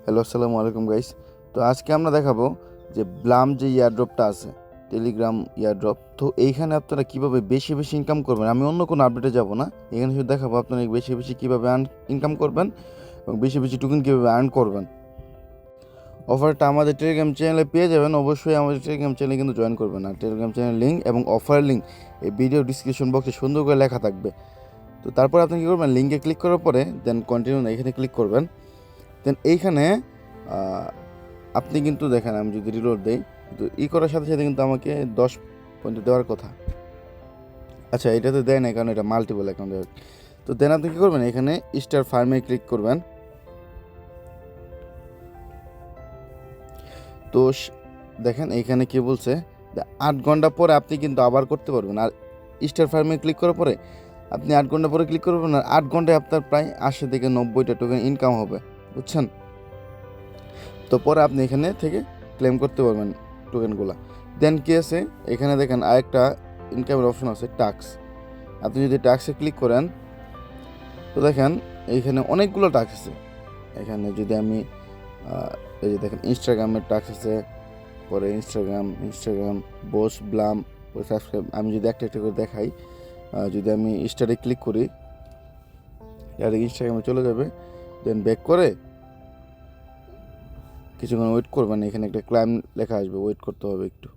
Hello, আসসালামু আলাইকুম guys. তো আজকে আমরা দেখাবো যে ব্লাম যে ইয়ারড্রপটা আছে, টেলিগ্রাম ইয়ারড্রপ। তো এইখানে আপনারা কিভাবে বেশি বেশি ইনকাম করবেন। আমি অন্য কোনো আপডেটে যাব না, এখানে শুধু দেখাবো আপনারা বেশি বেশি কীভাবে ইনকাম করবেন এবং বেশি বেশি টোকেন কীভাবে আর্ন করবেন। অফারটা আমাদের টেলিগ্রাম চ্যানেলে পেয়ে যাবেন। অবশ্যই আমাদের টেলিগ্রাম চ্যানেলে কিন্তু জয়েন করবেন। আর টেলিগ্রাম চ্যানেল লিঙ্ক এবং অফারের লিঙ্ক এই ভিডিও ডিসক্রিপশন বক্সে সুন্দর করে লেখা থাকবে। তো তারপর আপনি কী করবেন, লিঙ্কে ক্লিক করার পরে দেন কন্টিনিউ এখানে ক্লিক করবেন। দেন এইখানে আপনি কিন্তু দেখেন, আমি যদি রিলোড দেই তো করার সাথে সাথে কিন্তু আমাকে 10 পয়েন্ট দেওয়ার কথা। আচ্ছা, এটাতে দেয় না কারণ এটা মাল্টিপল অ্যাকাউন্ট। তো দেন আপনি কী করবেন, এখানে স্টার ফার্মে ক্লিক করবেন। তো দেখেন এইখানে কি বলছে, 8 ঘন্টা পরে আপনি কিন্তু আবার করতে পারবেন। আর স্টার ফার্মে ক্লিক করার পরে আপনি 8 ঘন্টা পরে ক্লিক করবেন, আর 8 ঘন্টায় আপনার প্রায় 80 থেকে 90টা টোকেন ইনকাম হবে, বুঝছেন? তো পরে আপনি এখানে থেকে ক্লেম করতে পারবেন টোকেনগুলো। দেন কি আছে এখানে দেখেন, আরেকটা ইনকামের অপশন আছে টাস্ক। আপনি যদি টাস্কে ক্লিক করেন তো দেখেন এইখানে অনেকগুলো টাস্ক আছে। এখানে যদি আমি এই যে দেখেন ইনস্টাগ্রামের টাস্ক আছে, পরে ইনস্টাগ্রাম বস ব্লাম সাবস্ক্রাইব। আমি যদি একটা একটা করে দেখাই, যদি আমি স্টারে ক্লিক করি ডাইরেক্ট ইনস্টাগ্রামে চলে যাবে। দেন ব্যাক করে কিছুক্ষণ ওয়েট করবেন, এখানে একটা ক্লাইম লেখা আসবে, ওয়েট করতে হবে একটু।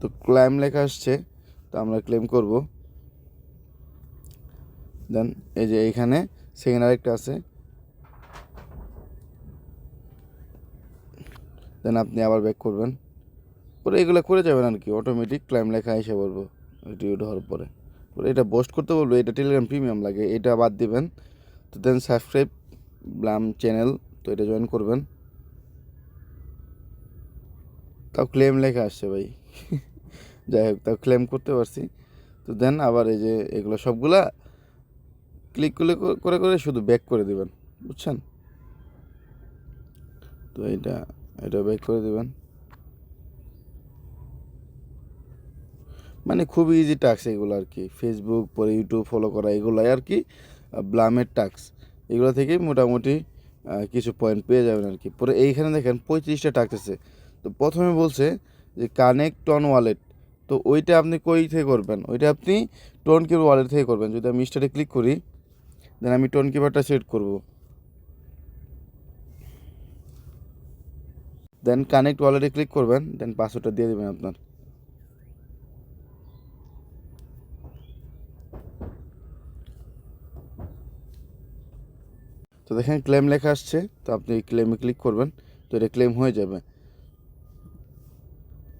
তো ক্লাইম লেখা আসছে, তো আমরা ক্লেম করব। দেন এই যে এইখানে সেকেন্ড আরেকটা আছে, দেন আপনি আবার ব্যাক করবেন, পরে এগুলো করে যাবেন আর কি। অটোমেটিক ক্লাইম লেখা এসে বলবো এটি হওয়ার পরে এটা পোস্ট করতে বলবো। এটা টেলিগ্রাম প্রিমিয়াম লাগে, এটা বাদ দিবেন। তো দেন সাবস্ক্রাইব ব্লাম চ্যানেল, তো এটা জয়েন করবেন। তাও ক্লেম লেখা আসছে ভাই যাই হোক, তাও ক্লেম করতে পারছি। তো দেন আবার এই যে এগুলো সবগুলা ক্লিক করে করে শুধু ব্যাক করে দিবেন, বুঝছেন? তো এটা ব্যাক করে দিবেন। মানে খুব ইজি টাস্ক এগুলো আর কি। ফেসবুক পরে ইউটিউব ফলো করা, এগুলাই আর কি ব্লামের টাস্ক। এগুলো থেকে মোটামুটি কিছু পয়েন্ট পেয়ে যাবেন আর কি। পরে এইখানে দেখেন 35টা টাস্ক আছে। তো প্রথমে বলছে যে কানেক্ট টন ওয়ালেট। তো ওইটা আপনি কই থেকে করবেন, ওইটা আপনি টোন কিপার ওয়ালেট থেকে করবেন। যদি আমি স্টারে ক্লিক করি, দেন আমি টোন কিপারটা সেট করব। দেন কানেক্ট ওয়ালেটে ক্লিক করবেন, দেন পাসওয়ার্ডটা দিয়ে দেবেন আপনার। তো দেখেন ক্লেম লেখা আসছে, তো আপনি ক্লেমে ক্লিক করবেন, তো এটা ক্লেম হয়ে যাবে।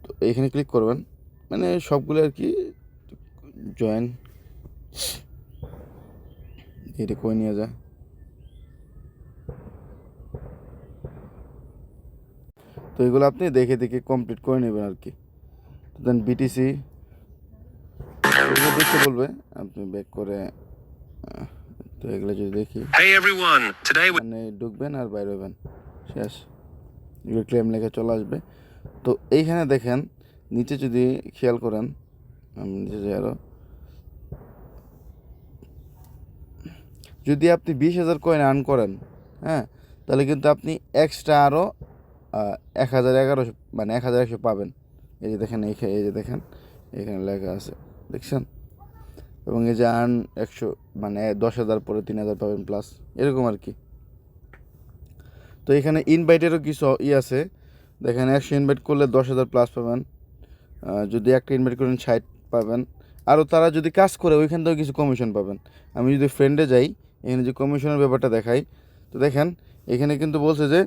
তো এইখানে ক্লিক করবেন, মানে সবগুলো আর কি জয়েন। এটা কই নিয়ে যায়, তো এগুলো আপনি দেখে দেখে কমপ্লিট করে নেবেন আর কি। তো দেন বিটিসি দেখতে বলবে, আপনি ব্যাক করে তো এগুলো যদি দেখি, মানে ঢুকবেন আর বাইরে হবেন, শেষ। এগুলো ক্লেম লেখা চলে আসবে। তো এইখানে দেখেন নিচে যদি খেয়াল করেন, আমি নিচে যাই আরও, যদি আপনি 20,000 কয়েন আর্ন করেন, হ্যাঁ, তাহলে কিন্তু আপনি এক্সট্রা আরও 1,011 মানে 1,100 পাবেন। এই যে দেখেন, এই যে দেখেন এখানে লেখা আছে, দেখছেন? এবং এই যে আর্ন 100 মানে 10,000 পরে 3,000 পাবেন প্লাস, এরকম আর কি। তো এখানে ইনভাইটেরও কিছু আছে, দেখেন 100 ইনভাইট করলে 10,000 প্লাস পাবেন। যদি একটা ইনভাইট করেন 60 পাবেন। আরও তারা যদি কাজ করে ওইখান থেকেও কিছু কমিশন পাবেন। আমি যদি ফ্রেন্ডে যাই, এখানে যে কমিশনের ব্যাপারটা দেখাই, তো দেখেন এখানে কিন্তু বলছে যে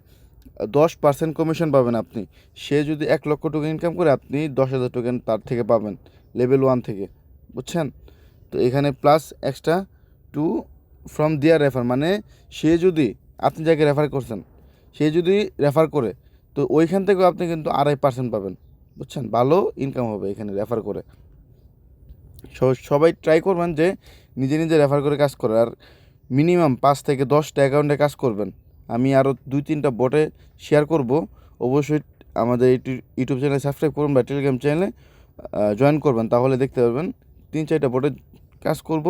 10% কমিশন পাবেন আপনি। সে যদি 1 লক্ষ টোকেন ইনকাম করে, আপনি 10,000 টোকেন তার থেকে পাবেন, লেভেল 1 থেকে, বুঝছেন? তো এখানে plus extra to from there refer, মানে সে যদি আপনি যাকে রেফার করছেন সে যদি রেফার করে, তো ওইখান থেকেও আপনি কিন্তু 2.5% পাবেন, বুঝছেন? ভালো ইনকাম হবে এখানে রেফার করে। সবাই ট্রাই করবেন যে নিজে নিজে রেফার করে কাজ করে, আর মিনিমাম 5 থেকে 10টা অ্যাকাউন্টে কাজ করবেন। আমি আরও 2-3টা বটে শেয়ার করব। অবশ্যই আমাদের ইউটিউব চ্যানেলে সাবস্ক্রাইব করুন বা টেলিগ্রাম চ্যানেলে জয়েন করবেন, তাহলে দেখতে পারবেন 3-4টা বটে কাজ করব,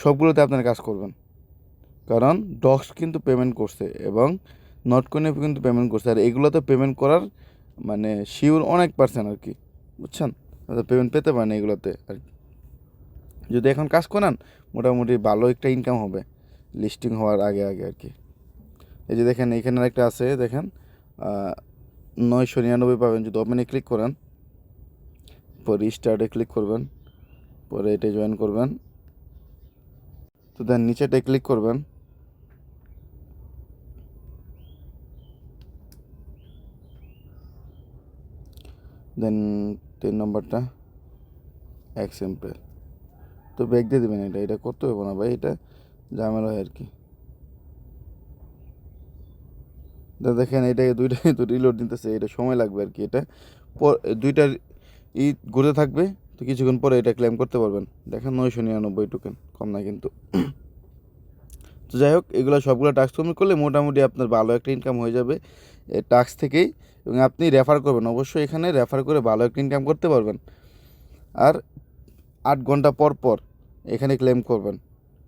সবগুলোতে আপনারা কাজ করবেন। কারণ ডক্স কিন্তু পেমেন্ট করছে এবং নট কয়েনে কিন্তু পেমেন্ট করছে, আর এগুলো তো পেমেন্ট করার মানে শিওর অনেক পার্সেন্ট আর কি, বুঝছেন? পেমেন্ট পেতে পারেন এগুলোতে আর কি। যদি এখন কাজ করান মোটামুটি ভালো একটা ইনকাম হবে লিস্টিং হওয়ার আগে আগে আর কি। এই যে দেখেন এখানে একটা আছে, দেখেন 999 পাবেন যদি ওপেনে ক্লিক করেন, পরে স্টার্টে ক্লিক করবেন, পরে এটা জয়েন করবেন, তো দেন নিচেটায় ক্লিক করবেন, দেন 3 নম্বরটা এক্সাম্পল, তো ব্যাক দিয়ে দেবেন। এটা করতে হবে না ভাই, এটা ঝামেলা হয় আর কি। তো দেখেন এটা দুইটা তো রিলোড নিতেছে, এটা সময় লাগবে আর কি। এটা দুইটা ঘুরতে থাকবে, তো কিছুক্ষণ পরে এটা ক্লেম করতে পারবেন। দেখেন 999 টোকেন, কম না কিন্তু। তো যাই হোক, এগুলো সবগুলো টাস্ক কমপ্লিট করলে মোটামুটি আপনার ভালো একটা ইনকাম হয়ে যাবে এই টাস্ক থেকেই। এবং আপনি রেফার করবেন, অবশ্যই এখানে রেফার করে ভালো একটা ইনকাম করতে পারবেন। আর 8 ঘন্টা পর পর এখানে ক্লেম করবেন।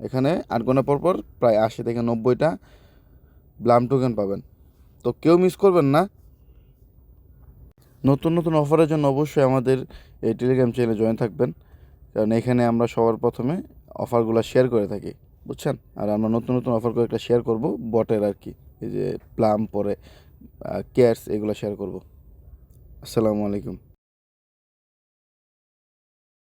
এখানে 8 ঘন্টা পর পর প্রায় 80 থেকে 90টা ব্লাম টোকেন পাবেন। তো কেউ মিস করবেন না। নতুন নতুন অফারের জন্য অবশ্যই আমাদের এই টেলিগ্রাম চ্যানেলে জয়েন থাকবেন, কারণ এখানে আমরা সবার প্রথমে অফারগুলো শেয়ার করে থাকি, বুঝছেন? আর আমরা নতুন নতুন অফার করে একটা শেয়ার করব বটের আর কি, এই যে প্লাম পরে কেয়ারস এগুলো শেয়ার করব। আসসালামু আলাইকুম।